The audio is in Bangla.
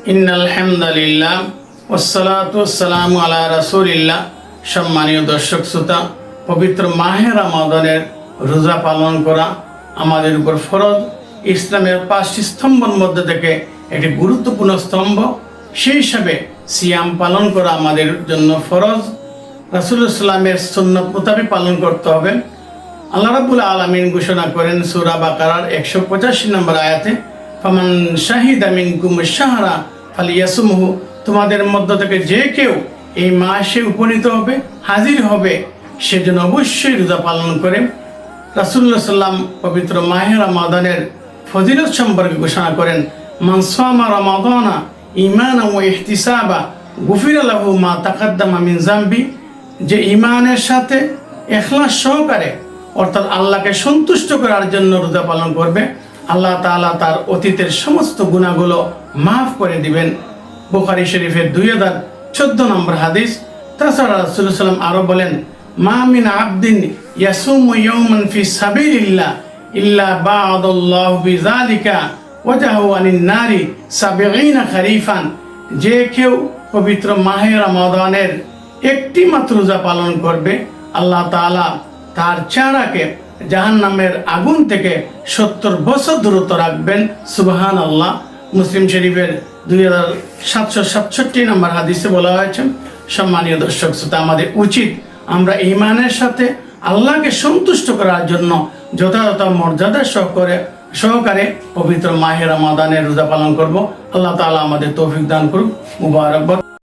ইন্নাল হামদালিল্লাহ ওয়াসসালাতু ওয়াসসালামু আলা রাসূলিল্লাহ। সম্মানীয় দর্শক শ্রোতা, পবিত্র মাহে রমাদানের রোজা পালন করা আমাদের উপর ফরজ। ইসলামের 5টি স্তম্ভের মধ্যে থেকে একটি গুরুত্বপূর্ণ স্তম্ভ। সেই হিসাবে সিয়াম পালন করা আমাদের জন্য ফরজ। রাসূলুল্লাহ সাল্লামের সুন্নাত মোতাবেক পালন করতে হবে। আল্লাহ রাব্বুল আলামিন ঘোষণা করেন সূরা বাকারার 185 নম্বর আয়াতে, ফামান শাহিদা মিনকুমুশ শাহরা ফালিয়াসুমহু, তোমাদের মধ্য থেকে যে কেউ এই মাসে উপনীত হবে, হাজির হবে, সেজন্য অবশ্যই রোজা পালন করে। রাসূলুল্লাহ সাল্লাম পবিত্র মাহে রমাদানের ফজিলত সম্পর্কে ঘোষণা করেন, মান সামা রমাদানা ঈমানান ওয়া ইহতিসাবা গুফিরা লাহু মা তাকাদ্দামা মিন যামবি, যে ঈমানের সাথে ইখলাস সহকারে অর্থাৎ আল্লাহকে সন্তুষ্ট করার জন্য রোজা পালন করবে, আল্লাহ তাআলা তার অতীতের সমস্ত গুনাহগুলো মাফ করে দিবেন। বুখারী শরীফের 2014 নম্বর হাদিস। তাছাড়া রাসূলুল্লাহ সাল্লাম আরো বলেন, মা মিন আবদিন ইয়াসুমু ইয়াওমান ফি সাবিলিল্লাহ ইল্লা বা'দাল্লাহু বিযালিকা ওয়াজাহু আনিন নারি 70 খরিফান, যে কেউ পবিত্র মাহে রমাদানের একটি মাত্র রোজা পালন করবে, আল্লাহ তাআলা তার চেহারাকে জাহান্নামের আগুন থেকে 70 বছর দূরত্ব রাখবেন। সুবহানাল্লাহ। মুসলিম শরীফের 2767 নম্বর হাদিসে বলা হয়েছে। সম্মানীয় দর্শক শ্রোতা, আমাদের উচিত আমরা ঈমানের সাথে আল্লাহকে সন্তুষ্ট করার জন্য যথাযথ মর্যাদা সহকারে পবিত্র মাহে রমাদানের রোজা পালন করব। আল্লাহ তাআলা আমাদের তৌফিক দান করুক। মুবারক।